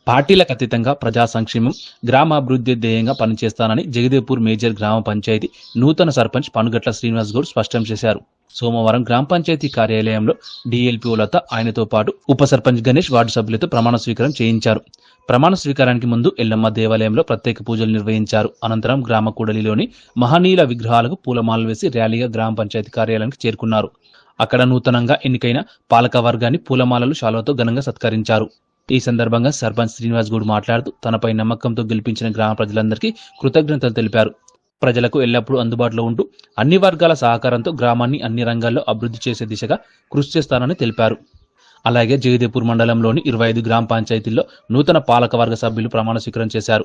పార్టీలకు అతీతంగా ప్రజా సంక్షేమం, గ్రామాభివృద్ధి ధ్యేయంగా పనిచేస్తానని జగదేవ్పూర్ మేజర్ గ్రామ పంచాయతీ నూతన సర్పంచ్ పనుగట్ల శ్రీనివాస్ గౌడ్ స్పష్టం చేశారు. సోమవారం గ్రామ పంచాయతీ కార్యాలయంలో డీఎల్పీఓ లత, ఆయనతో పాటు ఉప సర్పంచ్ గణేష్ వార్డు సభ్యులతో ప్రమాణ స్వీకారం చేయించారు. ప్రమాణ స్వీకారానికి ముందు ఎల్లమ్మ దేవాలయంలో ప్రత్యేక పూజలు నిర్వహించారు. అనంతరం గ్రామ కూడలిలోని మహనీయుల విగ్రహాలకు పూలమాలలు వేసి ర్యాలీగా గ్రామ పంచాయతీ కార్యాలయానికి చేరుకున్నారు. అక్కడ నూతనంగా ఎన్నికైన పాలక వర్గాన్ని పూలమాలలు, శాలువతో ఘనంగా సత్కరించారు. ఈ సందర్భంగా సర్పంచ్ శ్రీనివాస్ గౌడ్ మాట్లాడుతూ తనపై నమ్మకంతో గెలిపించిన గ్రామ ప్రజలందరికీ కృతజ్ఞతలు తెలిపారు. ప్రజలకు ఎల్లప్పుడూ అందుబాటులో ఉంటూ అన్ని వర్గాల సహకారంతో గ్రామాన్ని అన్ని రంగాల్లో అభివృద్ధి చేసే దిశగా కృషి చేస్తానని తెలిపారు. అలాగే జగదేవ్పూర్ మండలంలోని 25 గ్రామ పంచాయతీల్లో నూతన పాలకవర్గ సభ్యులు ప్రమాణ స్వీకారం చేశారు.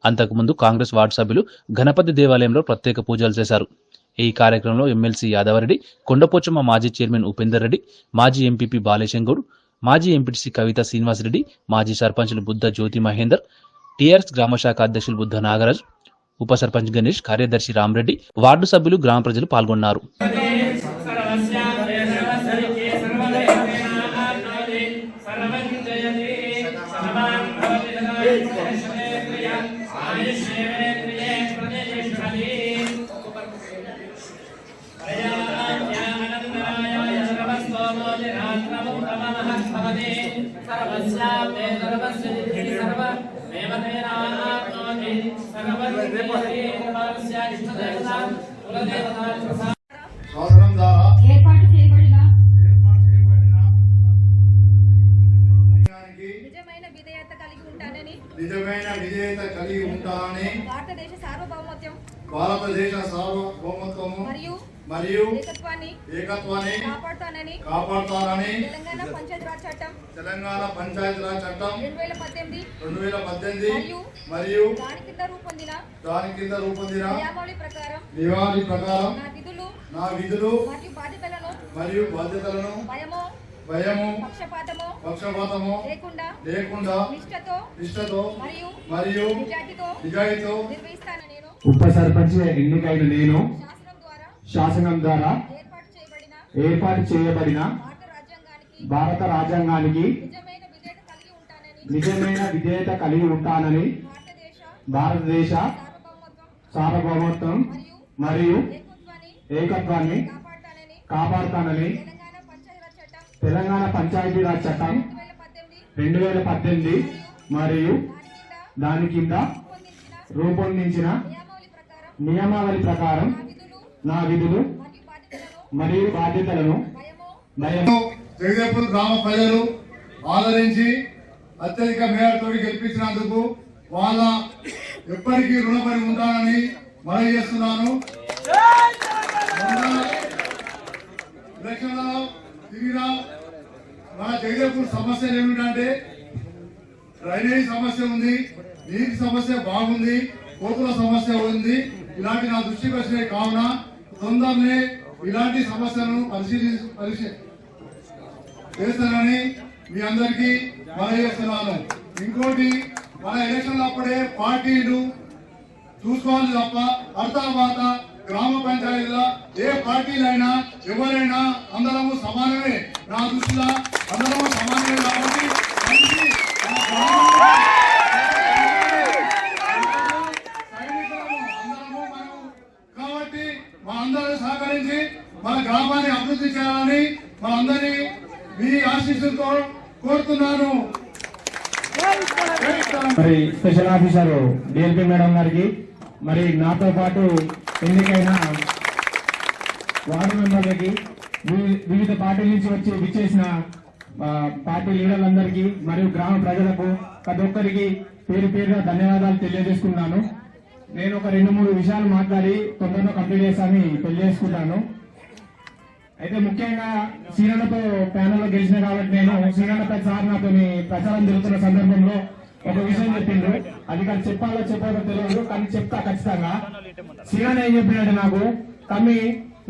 అంతకుముందు కాంగ్రెస్ వార్డు సభ్యులు గణపతి దేవాలయంలో ప్రత్యేక పూజలు చేశారు. ఈ కార్యక్రమంలో ఎమ్మెల్సీ యాదవరెడ్డి, కొండపోచమ్మ మాజీ చైర్మన్ ఉపేందర్ రెడ్డి, మాజీ ఎంపీపీ బాలేశం గౌడ్, మాజీ ఎంపీటీసీ కవిత శ్రీనివాసరెడ్డి, మాజీ సర్పంచులు బుద్ధ జ్యోతి మహేందర్, టీఆర్ఎస్ గ్రామశాఖ అధ్యక్షులు బుద్ధ నాగరాజ్, ఉప సర్పంచ్ గణేష్, కార్యదర్శి రామరెడ్డి, వార్డు సభ్యులు, గ్రామ ప్రజలు పాల్గొన్నారు. నిజమైన విధేయత కలిగి ఉంటానని భారతదేశ సార్వభౌమత్వము మరియు ఏకత్వాన్ని కాపాడుతానని తెలంగాణ పంచాయతీరాజ్ చట్టం 2018 మరియు దాని కింద రూపొందిన నియమావళి ప్రకారం నా విధులు మరియు బాధ్యతలను భయము పక్షపాతము లేకుండా నిష్ఠతో మరియు నిజాయితీతో ఉప సర్పంచ్ ఎన్నికైన నేను శాసనం ద్వారా ఏర్పాటు చేయబడిన భారత రాజ్యాంగానికి నిజమైన విధేయత కలిగి ఉంటానని భారతదేశ సార్వభౌమత్వం మరియు ఏకత్వాన్ని కాపాడుతానని తెలంగాణ పంచాయతీరాజ్ చట్టం 2018 మరియు దాని కింద రూపొందించిన నియమావళి ప్రకారం నా విధులు మరియు బాధ్యతలను జగదేవ్పూర్ గ్రామ ప్రజలు ఆదరించి అత్యధిక మేరతో గెలిపించినందుకు వాళ్ళ ఎప్పటికీ రుణపడి ఉంటానని మనవి చేస్తున్నాను. ఎలక్షన్లలో తిరిగిన మన జగదేవ్పూర్ సమస్యలు ఏమిటంటే డ్రైనేజ్ సమస్య ఉంది, నీటి సమస్య బాగుంది, కోతుల సమస్య ఉంది. ఇలాంటి నా దృష్టికి వచ్చినాయి. కావున తొందరనే ఇలాంటి సమస్యలను చేస్తానని మీ అందరికీ మనవి చేస్తున్నాను. ఇంకోటి, మన ఎలక్షన్లు అప్పుడే పార్టీలు చూసుకోవాలి తప్ప అర్థావాత గ్రామ పంచాయతీలో ఏ పార్టీలైనా ఎవరైనా అందరము సమానమే. నా దృష్టిలో అందరము సమానమే కాబట్టి మా అందరూ సహకరించి మన గ్రామాన్ని అభివృద్ధి చేయాలని మనందరినీ మీ ఆశీస్సులతో కోరుతున్నాను. మరి స్పెషల్ ఆఫీసర్ డిఎల్పీ మేడం గారికి, మరి నాతో పాటు ఎన్నికైన వార్డు మెంబర్లకి, వివిధ పార్టీల నుంచి వచ్చి విచ్చేసిన పార్టీ లీడర్లందరికీ మరియు గ్రామ ప్రజలకు ప్రతి ఒక్కరికి పేరు పేరుగా ధన్యవాదాలు తెలియజేసుకున్నాను. నేను ఒక 2-3 విషయాలు మాట్లాడి తొందరగా కంప్లీట్ చేస్తానని తెలియజేసుకుంటాను. అయితే ముఖ్యంగా సీనన్నతో ప్యానెల్లో గెలిచిన కాబట్టి నేను సీనన్నపై సార్ నాతో ప్రచారం జరుగుతున్న సందర్భంలో ఒక విషయం చెప్పిండ్రు. అది కానీ చెప్పాలో చెప్పాలో తెలియదు, కానీ చెప్తా ఖచ్చితంగా. సీనన్న ఏం చెప్పినట్టు,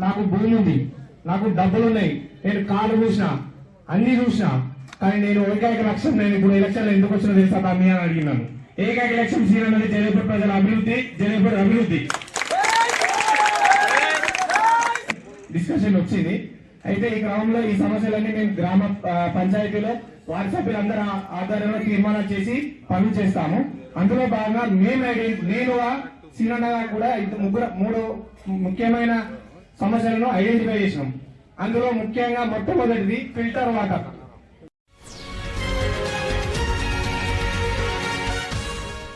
నాకు భూమి ఉంది, నాకు డబ్బులున్నాయి, నేను కార్డు చూసినా, అన్ని చూసినా, కానీ నేను ఏకైక లక్ష్యం, నేను ఇప్పుడు ఎలక్షన్లో ఎందుకు వచ్చినా తెలుసా తమ్మి అని అడిగినాను. ఏకైక లక్ష్యం సీనన్నది జయపూర్ ప్రజల అభివృద్ధి, జయపూర్ అభివృద్ధి డిస్కషన్ వచ్చింది. అయితే ఈ గ్రామంలో ఈ సమస్యలన్నీ మేము గ్రామ పంచాయతీలో వార్డు సభ్యులందరూ ఆధ్వర్యంలో తీర్మానాలు చేసి పనులు చేస్తాము. అందులో భాగంగా నేను సీనన్నగా కూడా మూడు ముఖ్యమైన సమస్యలను ఐడెంటిఫై చేసినాం. అందులో ముఖ్యంగా మొట్టమొదటిది ఫిల్టర్ వాటర్.